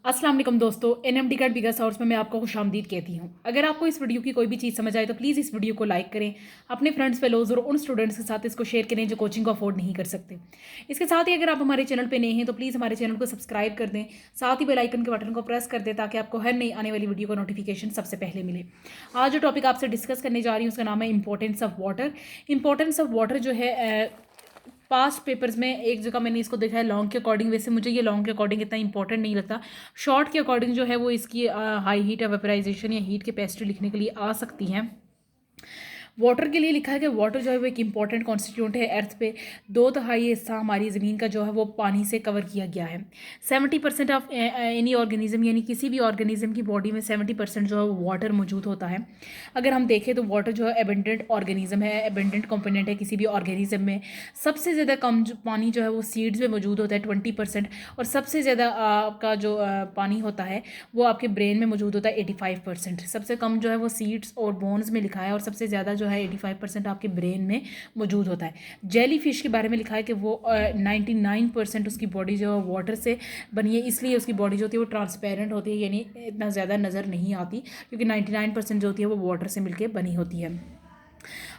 अस्सलाम वालेकुम दोस्तों, एनएमडी कार्ड बिगेस्ट हाउस में मैं आपको खुशामदीद कहती हूँ। अगर आपको इस वीडियो की कोई भी चीज़ समझ आए तो प्लीज़ इस वीडियो को लाइक करें, अपने फ्रेंड्स फेलोज़ और उन स्टूडेंट्स के साथ इसको शेयर करें जो कोचिंग को अफोर्ड नहीं कर सकते। इसके साथ ही अगर आप हमारे चैनल पर नए हैं तो प्लीज़ हमारे चैनल को सब्सक्राइब कर दें, साथ ही बेल आइकन के बटन को प्रेस कर दें ताकि आपको हर नई आने वाली वीडियो का नोटिफिकेशन सबसे पहले मिले। आज जो टॉपिक आपसे डिस्कस करने जा रही हूँ उसका नाम है importance of water. Importance of water जो है पास्ट पेपर्स में एक जगह मैंने इसको देखा है लॉन्ग के अकॉर्डिंग। वैसे मुझे ये लॉन्ग के अकॉर्डिंग इतना इंपॉर्टेंट नहीं लगता। शॉर्ट के अकॉर्डिंग जो है वो इसकी हाई हीट वेपराइजेशन या हीट कैपेसिटी लिखने के लिए आ सकती हैं। वाटर के लिए लिखा है कि वाटर जो है वो एक इंपॉर्टेंट कॉन्स्टिट्यूंट है अर्थ पे। 2/3 हिस्सा हमारी ज़मीन का जो है वो पानी से कवर किया गया है। 70% ऑफ एनी ऑर्गेनिज्म यानी किसी भी ऑर्गेनिज्म की बॉडी में 70% जो है वो वाटर मौजूद होता है। अगर हम देखें तो वाटर जो है एबेंडेंट ऑर्गेनिज्म है, एबेंडेंट कंपोनेंट है किसी भी ऑर्गेनिज्म में। सबसे ज़्यादा कम पानी जो है वो सीड्स में मौजूद होता है 20%, और सबसे ज़्यादा आपका जो पानी होता है वो आपके ब्रेन में मौजूद होता है 85%। सबसे कम जो है वो सीड्स और बोन्स में लिखा है और सबसे ज़्यादा जो है 85% आपके ब्रेन में मौजूद होता है। जेली फिश के बारे में लिखा है कि वो 99% उसकी बॉडी जो है वाटर से बनी है, इसलिए उसकी बॉडी जो होती है वो ट्रांसपेरेंट होती है, यानी इतना ज़्यादा नज़र नहीं आती क्योंकि 99% जो होती है वो वाटर से मिलकर बनी होती है।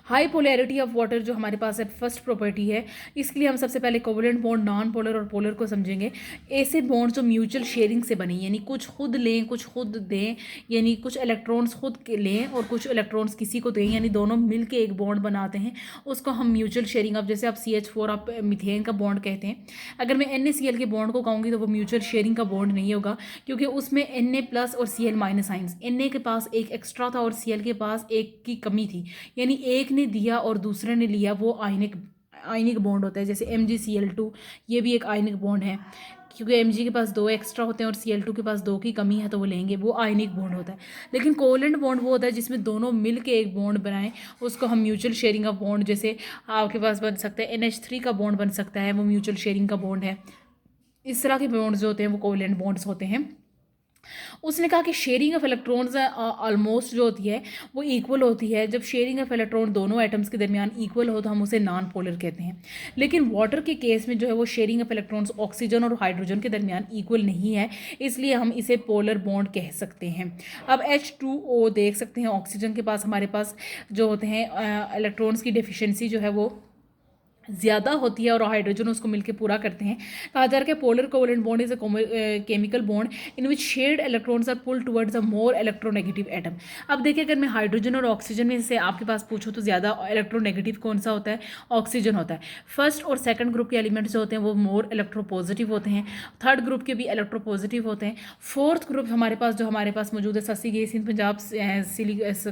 हाई पोलैरिटी ऑफ वाटर जो हमारे पास है फर्स्ट प्रॉपर्टी है। इसके लिए हम सबसे पहले कोवलेंट बॉन्ड, नॉन पोलर और पोलर को समझेंगे। ऐसे बॉन्ड जो म्यूचुअल शेयरिंग से बने, यानी कुछ खुद लें कुछ खुद दें, यानी कुछ इलेक्ट्रॉन्स खुद के लें और कुछ इलेक्ट्रॉन्स किसी को दें, यानी दोनों मिल के एक बॉन्ड बनाते हैं, उसको हम म्यूचुअल शेयरिंग। अब जैसे आप CH4 आप मीथेन का बॉन्ड कहते हैं, अगर मैं NaCl के बॉन्ड को कहूँगी तो वो म्यूचुअल शेयरिंग का बॉन्ड नहीं होगा क्योंकि उसमें Na+ और Cl- आइंस, Na के पास एक एक्स्ट्रा था और Cl के पास एक की कमी थी, यानी एक ने दिया और दूसरे ने लिया, वो आयनिक बॉन्ड होता है। जैसे MgCl2 ये भी एक आयनिक बॉन्ड है क्योंकि Mg के पास 2 एक्स्ट्रा होते हैं और Cl2 के पास 2 की कमी है तो वो लेंगे, वो आयनिक बॉन्ड होता है। लेकिन कोवलेंट बॉन्ड वो होता है जिसमें दोनों मिल के एक बॉन्ड बनाएं, उसको हम म्यूचुअल शेयरिंग ऑफ बॉन्ड। जैसे आपके पास बन सकता है NH3 का बॉन्ड बन सकता है, वो म्यूचुअल शेयरिंग का बॉन्ड है। इस तरह के बॉन्ड्स जो होते हैं वो कोवलेंट बॉन्ड्स होते हैं। उसने कहा कि शेयरिंग ऑफ इलेक्ट्रॉन्स ऑलमोस्ट जो होती है वो इक्वल होती है। जब शेयरिंग ऑफ इलेक्ट्रॉन दोनों एटम्स के दरमियान इक्वल हो तो हम उसे नॉन पोलर कहते हैं। लेकिन वाटर के केस में जो है वो शेयरिंग ऑफ इलेक्ट्रॉन्स ऑक्सीजन और हाइड्रोजन के दरमियान इक्वल नहीं है, इसलिए हम इसे पोलर बॉन्ड कह सकते हैं। अब H2O देख सकते हैं, ऑक्सीजन के पास हमारे पास जो होते हैं इलेक्ट्रॉन्स की डिफिशेंसी जो है वो ज़्यादा होती है और हाइड्रोजन उसको मिलकर पूरा करते हैं। कहा जा रहा है कि polar covalent bond is a chemical bond in which shared electrons are pull towards a more electronegative atom. अब देखिए, अगर मैं हाइड्रोजन और ऑक्सीजन में से आपके पास पूछूँ तो ज़्यादा इलेक्ट्रोनेगेटिव कौन सा होता है? ऑक्सीजन होता है। फर्स्ट और सेकंड ग्रुप के एलिमेंट्स जो होते हैं वो मोर इलेक्ट्रोपॉजिटिव होते हैं, थर्ड ग्रुप के भी इलेक्ट्रोपॉजिटिव होते हैं। फोर्थ ग्रुप हमारे पास मौजूद है ससी गैस इन पंजाब,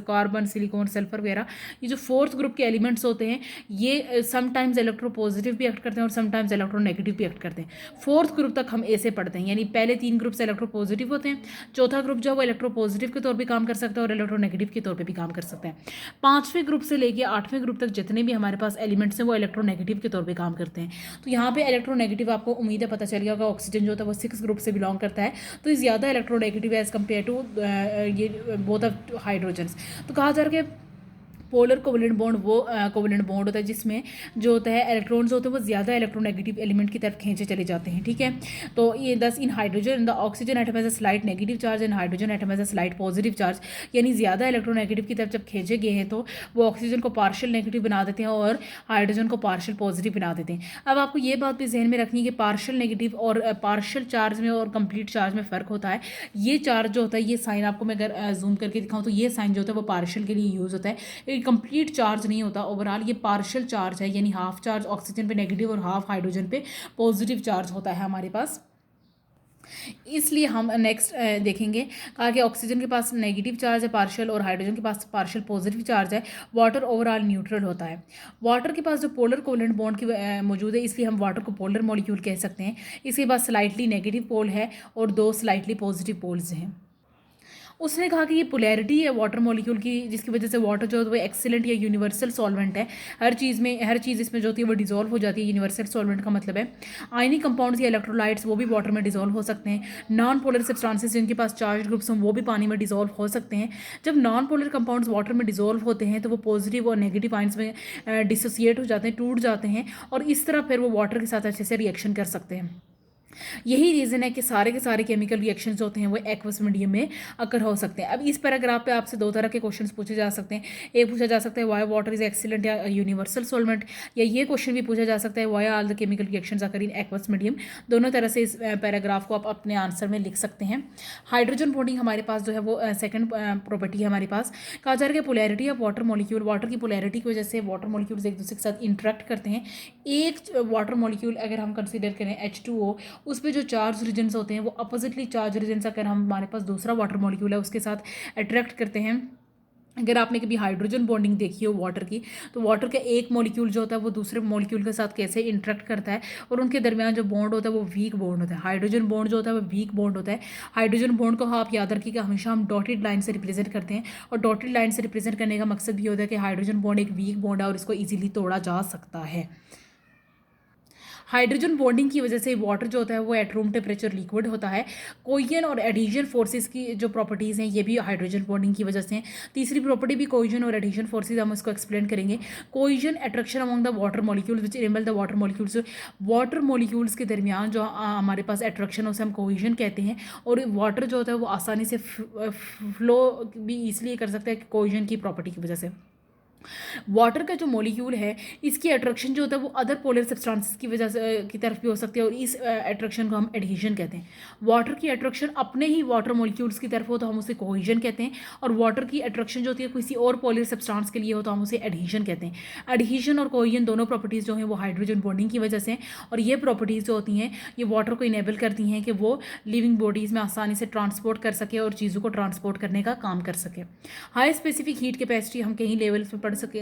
कार्बन, सिलिकॉन, सल्फर वगैरह। ये जो फोर्थ ग्रुप के एलिमेंट्स होते हैं ये समटाइम्स इलेक्ट्रोपॉजिटिव भी एक्ट करते हैं और समटाइम्स इलेक्ट्रोनेगेटिव भी एक्ट करते हैं। फोर्थ ग्रुप तक हम ऐसे पढ़ते हैं, यानी पहले 3 ग्रुप से इलेक्ट्रोपॉजिटिव होते हैं, चौथा ग्रुप जो है वो इलेक्ट्रोपॉजिटिव के तौर पे काम कर सकता है और इलेक्ट्रोनेगेटिव के तौर पे भी काम कर सकता है। 5वें ग्रुप से लेके 8वें ग्रुप तक जितने भी हमारे पास एलिमेंट्स हैं वो इलेक्ट्रोनेगेटिव के तौर पर काम करते हैं। तो यहाँ पे इलेक्ट्रोनेगेटिव आपको उम्मीद है पता चल गया होगा, ऑक्सीजन जो होता है वो 6 ग्रुप से बिलोंग करता है, तो ये ज़्यादा इलेक्ट्रोनेगेटिव है एज कम्पेयर टू ये बोथ ऑफ हाइड्रोजन्स। तो कहा जा रहा है कि पोलर कोवलेंट बॉन्ड वो कोवलेंट बॉन्ड होता है जिसमें जो होता है इलेक्ट्रॉन्स होते हैं वो ज़्यादा इलेक्ट्रोनेगेटिव एलिमेंट की तरफ खींचे चले जाते हैं। ठीक है, तो ये this in hydrogen the oxygen atom has a slight negative charge and hydrogen atom has a slight positive charge, यानी ज़्यादा इलेक्ट्रोनेगेटिव की तरफ जब खींचे गए हैं तो वो ऑक्सीजन को पार्शियल नेगेटिव बना देते हैं और हाइड्रोजन को पार्शियल पॉजिटिव बना देते हैं। अब आपको ये बात भी जहन में रखनी है कि पार्शियल नेगेटिव और पार्शियल चार्ज में और कंप्लीट चार्ज में फ़र्क होता है। ये चार्ज जो होता है, ये साइन आपको मैं अगर जूम करके दिखाऊँ तो ये साइन जो होता है वो पार्शियल के लिए यूज़ होता है, ये कंप्लीट चार्ज नहीं होता। ओवरऑल ये पार्शियल चार्ज है, यानी हाफ चार्ज ऑक्सीजन पे नेगेटिव और हाफ हाइड्रोजन पे पॉजिटिव चार्ज होता है हमारे पास। इसलिए हम नेक्स्ट देखेंगे, कहा कि ऑक्सीजन के पास नेगेटिव चार्ज है पार्शियल और हाइड्रोजन के पास पार्शियल पॉजिटिव चार्ज है। वाटर ओवरऑल न्यूट्रल होता है। वाटर के पास जो पोलर कोवलेंट बॉन्ड की मौजूद है, इसलिए हम वाटर को पोलर मॉलिक्यूल कह सकते हैं। इसके पास स्लाइटली नेगेटिव पोल है और 2 स्लाइटली पॉजिटिव पोल्स हैं। उसने कहा कि ये पोलैरिटी है वाटर मॉलिक्यूल की, जिसकी वजह से वाटर जो है वो एक्सीलेंट या यूनिवर्सल सॉल्वेंट है। हर चीज़ इसमें जो होती है वो डिजोल्व हो जाती है। यूनिवर्सल सॉल्वेंट का मतलब है आयनिक कंपाउंड्स या इलेक्ट्रोलाइट्स वो भी वाटर में डिजोल्व हो सकते हैं। नॉन पोलर सब्सटेंसेस जिनके पास चार्ज ग्रुप्स हों वो भी पानी में डिजोल्व हो सकते हैं। जब नॉन पोलर कंपाउंड्स वाटर में डिजोल्व होते हैं तो वो पॉजिटिव और नेगेटिव आइंस में डिसोसिएट हो जाते हैं, टूट जाते हैं, और इस तरह फिर वो वाटर के साथ अच्छे से रिएक्शन कर सकते हैं। यही रीज़न है कि सारे के सारे केमिकल रिएक्शंस होते हैं वो एक्वस मीडियम में अकर हो सकते हैं। अब इस पैराग्राफ पे आपसे 2 तरह के क्वेश्चंस पूछे जा सकते हैं। एक पूछा जा सकता है व्हाई वाटर इज एक्सीलेंट या यूनिवर्सल सॉल्वेंट, या ये क्वेश्चन भी पूछा जा सकता है why all the chemical reactions occur in aqueous medium. दोनों तरह से इस पैराग्राफ को आप अपने आंसर में लिख सकते हैं। हाइड्रोजन बॉन्डिंग हमारे पास जो है वो सेकंड प्रॉपर्टी है हमारे पास। कहा जा रहा है कि polarity of water molecule, water की पोलैरिटी की वजह से वाटर मॉलिक्यूल्स एक दूसरे के साथ इंटरेक्ट करते हैं। एक वाटर मॉलिक्यूल अगर हम कंसिडर करें H2O, उस पर जो चार्ज रीजन्स होते हैं वो अपोजिटली चार्ज रीजन्स अगर हमारे पास दूसरा वाटर मॉलिक्यूल है उसके साथ अट्रैक्ट करते हैं। अगर आपने कभी हाइड्रोजन बॉन्डिंग देखी हो वाटर की, तो वाटर का एक मॉलिक्यूल जो होता है वो दूसरे मॉलिक्यूल के साथ कैसे इंटरेक्ट करता है और उनके दरमियान जो बॉन्ड होता है वो वीक बॉन्ड होता है। हाइड्रोजन बॉन्ड जो होता है वो वीक बॉन्ड होता है। हाइड्रोजन बॉन्ड को आप याद रखिएगा हमेशा हम डॉटेड लाइन से रिप्रेजेंट करते हैं, और डॉटेड लाइन से रिप्रेजेंट करने का मकसद भी होता है कि हाइड्रोजन बॉन्ड एक वीक बॉन्ड है और इसको ईजिली तोड़ा जा सकता है। हाइड्रोजन बॉन्डिंग की वजह से वाटर जो होता है वो एट रूम टेम्परेचर लिक्विड होता है। कोइजन और एडिशन फोर्सेस की जो प्रॉपर्टीज़ हैं ये भी हाइड्रोजन बॉन्डिंग की वजह से हैं। तीसरी प्रॉपर्टी भी कोइजन और एडिशन फोर्सेस, हम इसको एक्सप्लेन करेंगे। Cohesion attraction among the water molecules which enable the water molecules के दरमियान जो हमारे पास अट्रैक्शन उसे हम कोइजन कहते हैं, और वाटर जो होता है वो आसानी से फ्लो भी इसलिए कर सकता है कि कोइजन की प्रॉपर्टी की वजह से। वाटर का जो मॉलिक्यूल है इसकी अट्रैक्शन जो होता है वो अदर पोलर सब्सटेंसेस की वजह से की तरफ भी हो सकती है, और इस अट्रैक्शन को हम एडहेजन कहते हैं। वाटर की अट्रैक्शन अपने ही वाटर मॉलिक्यूल्स की तरफ हो तो हम उसे कोहेजन कहते हैं, और वाटर की अट्रैक्शन जो होती है किसी और पोलर सब्सटेंस के लिए हो तो हम उसे एडहेजन कहते हैं। एडहेजन और कोहेजन दोनों प्रॉपर्टीज़ जो हैं वो हाइड्रोजन बॉन्डिंग की वजह से, और ये प्रॉपर्टीज़ जो होती हैं ये वाटर को इनेबल करती हैं कि वो लिविंग बॉडीज़ में आसानी से ट्रांसपोर्ट कर सके और चीज़ों को ट्रांसपोर्ट करने का काम कर सके। हाई स्पेसिफिक हीट कैपेसिटी हम कहीं लेवल्स में पढ़ चुके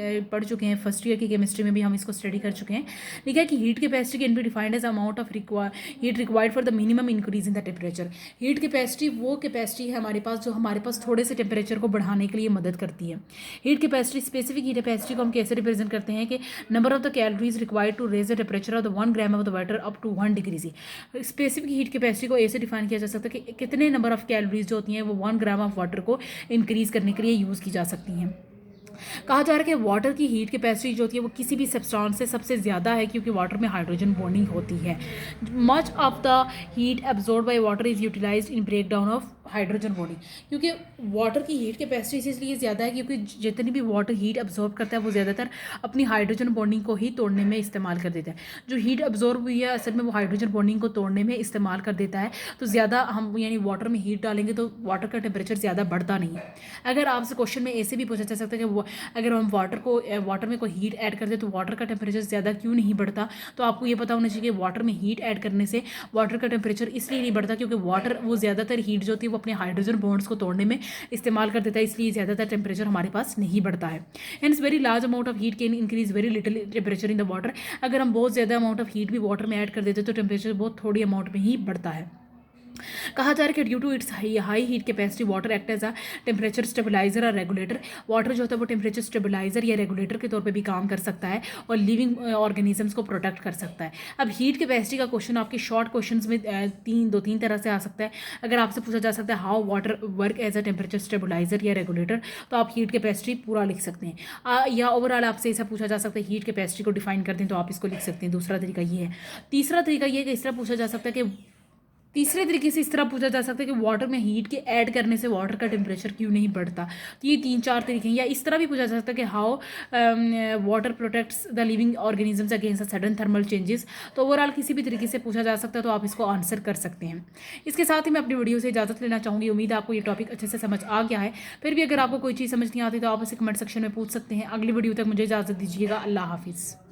हैं, फर्स्ट ईयर की केमिस्ट्री में भी हम इसको स्टडी कर चुके हैं। ठीक है कि heat capacity can be defined as amount of heat required for the minimum increase in the temperature. Heat capacity वो कैपेसिटी है हमारे पास जो हमारे पास थोड़े से टेम्परेचर को बढ़ाने के लिए मदद करती है। Heat capacity, specific heat capacity को हम कैसे रिप्रेजेंट करते हैं कि number of the calories required to raise the temperature of the 1 gram of the water up to 1 degree C. Specific heat capacity को ऐसे डिफाइन किया जा सकता है कि कितने नंबर ऑफ कैलोरीज जो होती हैं वो 1 ग्राम ऑफ वाटर को इंक्रीज करने के लिए यूज़ की जा सकती हैं। कहा जा रहा है कि वाटर की हीट कैपेसिटी जो होती है वो किसी भी सब्सटेंस से सबसे ज़्यादा है क्योंकि वाटर में हाइड्रोजन बॉन्डिंग होती है। Much of the heat absorb by water is utilised in break down of hydrogen bonding. क्योंकि वाटर की हीट कैपेसिटी इसलिए ज़्यादा है क्योंकि जितनी भी वाटर हीट एब्जॉर्ब करता है वो ज़्यादातर अपनी हाइड्रोजन बॉन्डिंग को ही तोड़ने में इस्तेमाल कर देता है। जो हीट एब्जॉर्ब हुई है असल में वो हाइड्रोजन बॉन्डिंग को तोड़ने में इस्तेमाल कर देता है। तो ज़्यादा हम यानी वाटर में हीट डालेंगे तो वाटर का टेम्परेचर ज़्यादा बढ़ता नहीं है। अगर आपसे क्वेश्चन में ऐसे भी पूछा जा सकता है कि अगर हम वाटर में कोई हीट ऐड कर दे तो वाटर का टेम्परेचर ज़्यादा क्यों नहीं बढ़ता, तो आपको ये पता होना चाहिए कि वाटर में हीट ऐड करने से वाटर का टेम्परेचर इसलिए नहीं बढ़ता क्योंकि वाटर वो ज़्यादातर हीट जो होती है वो अपने हाइड्रोजन बॉन्ड्स को तोड़ने में इस्तेमाल कर देता है, इसलिए ज़्यादातर टेम्परेचर हमारे पास नहीं बढ़ता है। Hence very large amount of heat can increase very little temperature in the water. अगर हम बहुत ज़्यादा अमाउंट ऑफ हीट भी वाटर में ऐड कर देते तो टेम्परेचर बहुत थोड़ी अमाउंट में ही बढ़ता है। कहा जा रहा है कि due to its high heat capacity water act as a temperature stabiliser और रेगुलेटर। वाटर जो होता है वो टेम्परेचर स्टेबलाइजर या रेगुलेटर के तौर पे भी काम कर सकता है और लिविंग ऑर्गेनिजम्स को प्रोटेक्ट कर सकता है। अब हीट कैपेसिटी का क्वेश्चन आपके शॉर्ट क्वेश्चंस में दो तीन तरह से आ सकता है। अगर आपसे पूछा जा सकता है how water work as a temperature stabiliser या रेगुलेटर, तो आप हीट कैपेसिटी पूरा लिख सकते हैं। या ओवरऑल आपसे ऐसा पूछा जा सकता है हीट कैपेसिटी को डिफाइन करते हैं तो आप इसको लिख सकते हैं। दूसरा तरीका ये है। तीसरा तरीका ये है कि इस तरह पूछा जा सकता है कि तीसरे तरीके से इस तरह पूछा जा सकता है कि वाटर में हीट के ऐड करने से वाटर का टेम्परेचर क्यों नहीं बढ़ता। तो ये 3-4 तरीके हैं। या इस तरह भी पूछा जा सकता है कि how water protects the living organisms against sudden thermal changes. तो ओवरऑल किसी भी तरीके से पूछा जा सकता है तो आप इसको आंसर कर सकते हैं। इसके साथ ही मैं अपनी वीडियो से इजाज़त लेना चाहूँगी। उम्मीद है आपको ये टॉपिक अच्छे से समझ आ गया है। फिर भी अगर आपको कोई चीज़ समझ नहीं आती तो आप इसे कमेंट सेक्शन में पूछ सकते हैं। अगली वीडियो तक मुझे इजाज़त दीजिएगा। अल्लाह हाफिज़।